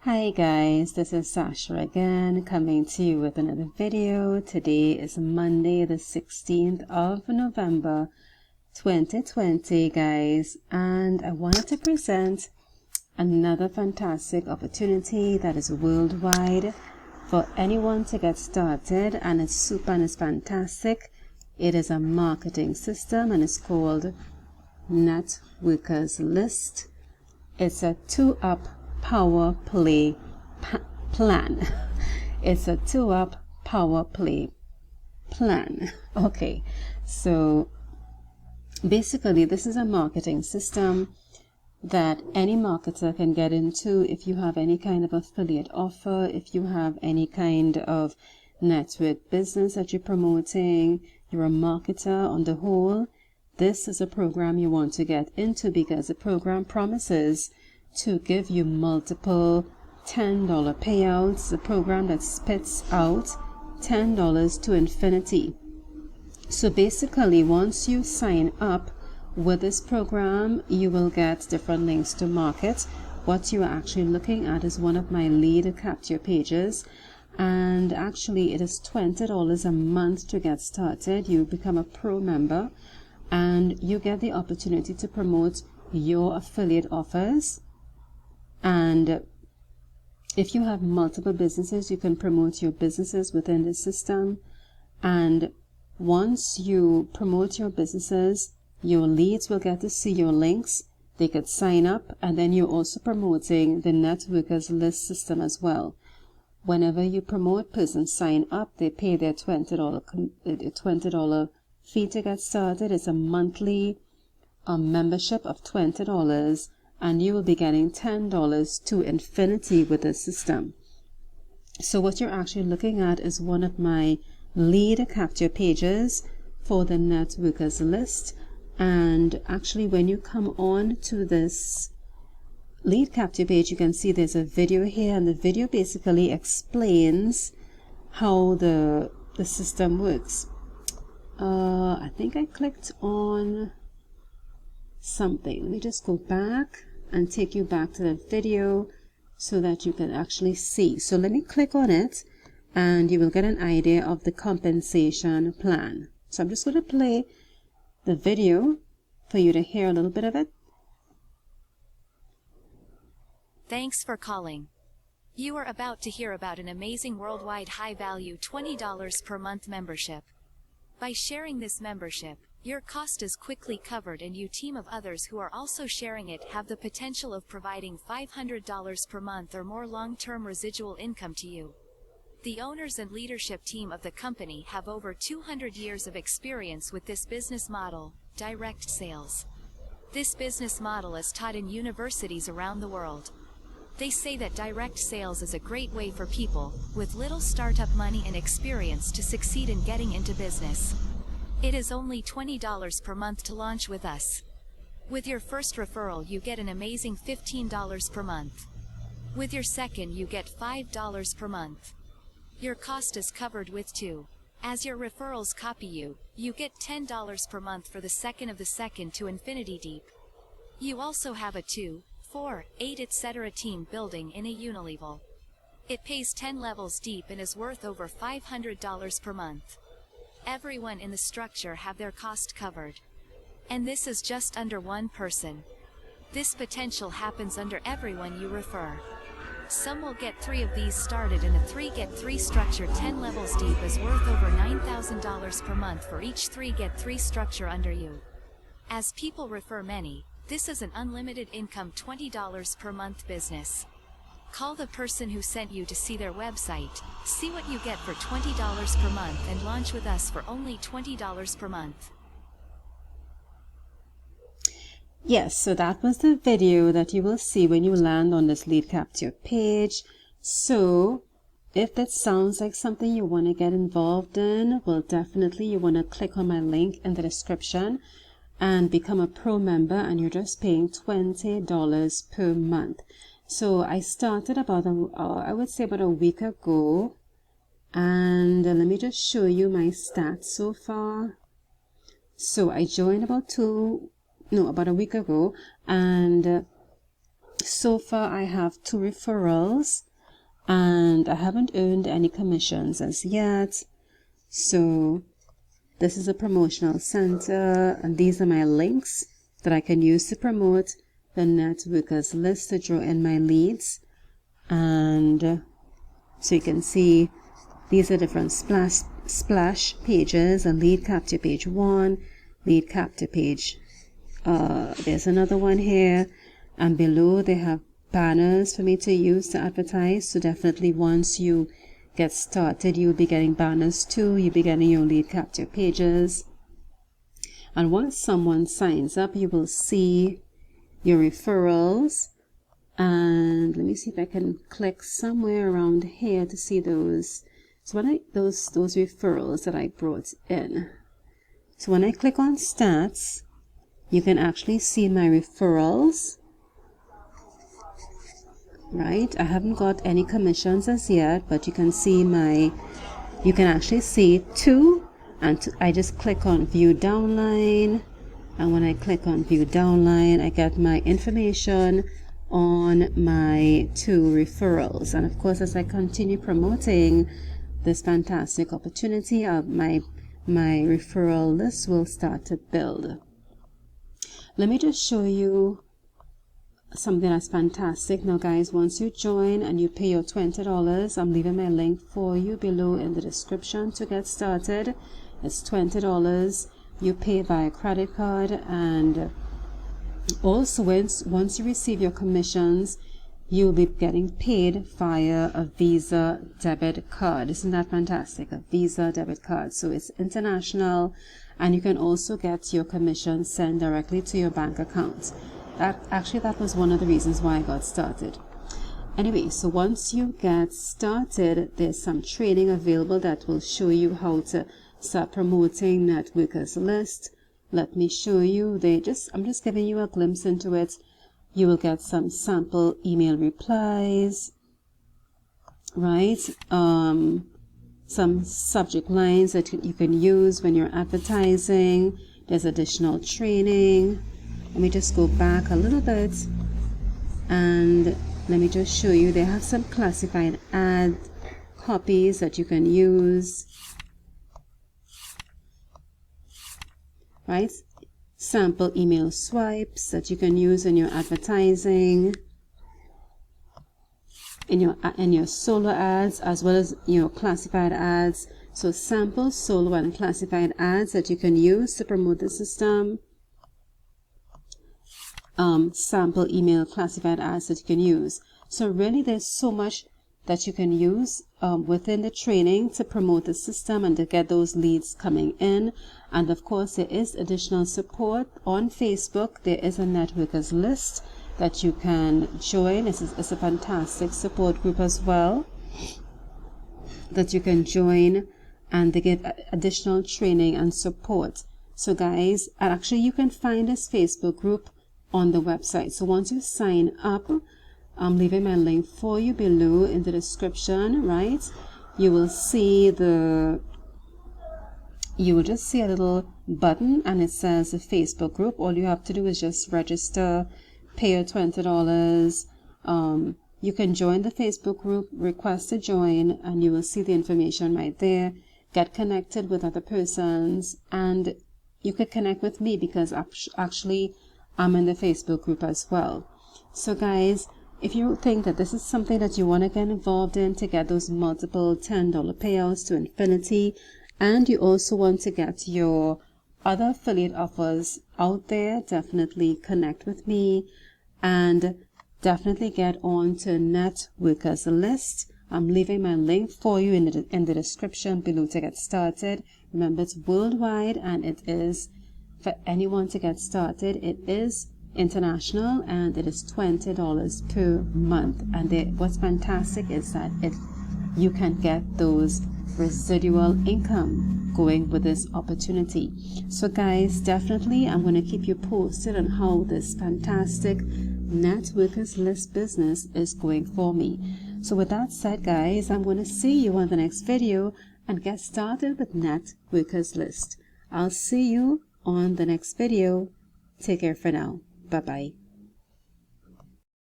Hi guys, this is Sasha again, coming to you with another video. Today is Monday the 16th of November 2020 guys, and I wanted to present another fantastic opportunity that is worldwide for anyone to get started, and it's super and it's fantastic. It is a marketing system and it's called Networkerslist. It's a 2-up PowerPlay plan. It's a 2-up PowerPlay plan. Okay, so basically this is a marketing system that any marketer can get into. If you have any kind of affiliate offer, if you have any kind of network business that you're promoting, you're a marketer on the whole, this is a program you want to get into, because the program promises to give you multiple $10 payouts, a program that spits out $10 to infinity. So basically, once you sign up with this program, you will get different links to market. What you are actually looking at is one of my lead capture pages, and actually it is $20 a month to get started. You become a pro member and you get the opportunity to promote your affiliate offers. And if you have multiple businesses, you can promote your businesses within the system. And once you promote your businesses, your leads will get to see your links. They could sign up, and then you're also promoting the Networkerslist system as well. Whenever you promote, persons sign up, they pay their $20 fee to get started. It's a monthly membership of $20, and you will be getting $10 to infinity with this system. So what you're actually looking at is one of my lead capture pages for the Networkerslist. And actually, when you come on to this lead capture page, you can see there's a video here, and the video basically explains how the system works. I think I clicked on something. Let me just go back and take you back to the video so that you can actually see. So let me click on it and you will get an idea of the compensation plan. So I'm just going to play the video for you to hear a little bit of it. Thanks for calling. You are about to hear about an amazing worldwide high-value $20 per month membership. By sharing this membership, your cost is quickly covered, and you team of others who are also sharing it have the potential of providing $500 per month or more long-term residual income to you. The owners and leadership team of the company have over 200 years of experience with this business model, direct sales. This business model is taught in universities around the world. They say that direct sales is a great way for people with little startup money and experience to succeed in getting into business. It is only $20 per month to launch with us. With your first referral, you get an amazing $15 per month. With your second, you get $5 per month. Your cost is covered with 2. As your referrals copy you, you get $10 per month for the second of the second to infinity deep. You also have a 2, 4, 8 etc. team building in a unilevel. It pays 10 levels deep and is worth over $500 per month. Everyone in the structure have their cost covered. And this is just under one person. This potential happens under everyone you refer. Some will get 3 of these started, and a 3 get 3 structure 10 levels deep is worth over $9,000 per month for each 3 get 3 structure under you. As people refer many, this is an unlimited income $20 per month business. Call the person who sent you to see their website, see what you get for $20 per month, and launch with us for only $20 per month. Yes, so that was the video that you will see when you land on this lead capture page. So if that sounds like something you want to get involved in, well, definitely you want to click on my link in the description and become a pro member, and you're just paying $20 per month. So I started about I would say about a week ago, and let me just show you my stats so far. So I joined about a week ago, and So far I have 2 referrals and I haven't earned any commissions as yet. So this is a promotional center, and these are my links that I can use to promote the Networkers list to draw in my leads. And so you can see these are different splash pages: a lead capture page 1, lead capture page. There's another one here, and below they have banners for me to use to advertise. So definitely once you get started, you'll be getting banners too. You'll be getting your lead capture pages. And once someone signs up, you will see your referrals. And let me see if I can click somewhere around here to see those. So when those referrals that I brought in. So when I click on stats, you can actually see my referrals. Right, I haven't got any commissions as yet, but you can see you can actually see 2, and I just click on view downline, and when I click on view downline, I get my information on my 2 referrals. And of course, as I continue promoting this fantastic opportunity, my referral list will start to build. Let me just show you something that's fantastic. Now guys, once you join and you pay your $20, I'm leaving my link for you below in the description to get started. It's $20. You pay via credit card, and also once you receive your commissions, you'll be getting paid via a Visa debit card. Isn't that fantastic? A Visa debit card. So it's international, and you can also get your commission sent directly to your bank account. That was one of the reasons why I got started. Anyway, so once you get started, there's some training available that will show you how to start promoting Networkers list. Let me show you. I'm just giving you a glimpse into it. You will get some sample email replies, right? Some subject lines that you can use when you're advertising. There's additional training. Let me just go back a little bit, and let me just show you. They have some classified ad copies that you can use, right? Sample email swipes that you can use in your advertising, in your solo ads, as well as your classified ads. So sample, solo, and classified ads that you can use to promote the system. Sample email classified ads that you can use. So really there's so much that you can use within the training to promote the system and to get those leads coming in. And of course, there is additional support on Facebook. There is a Networkers list that you can join. It's a fantastic support group as well that you can join, and they give additional training and support. So guys, actually you can find this Facebook group on the website. So once you sign up, I'm leaving my link for you below in the description, right? You will just see a little button and it says a Facebook group. All you have to do is just register, pay your $20. You can join the Facebook group, request to join, and you will see the information right there. Get connected with other persons, and you could connect with me because actually I'm in the Facebook group as well. So guys, if you think that this is something that you want to get involved in to get those multiple $10 payouts to infinity, and you also want to get your other affiliate offers out there, definitely connect with me and definitely get on to Networkers list. I'm leaving my link for you in the description below to get started. Remember, it's worldwide, and it is for anyone to get started. It is international, and it is $20 per month. And what's fantastic is that you can get those residual income going with this opportunity. So guys, definitely I'm going to keep you posted on how this fantastic Networkers list business is going for me. So with that said, guys, I'm going to see you on the next video and get started with Networkers list. I'll see you on the next video. Take care for now. Bye bye.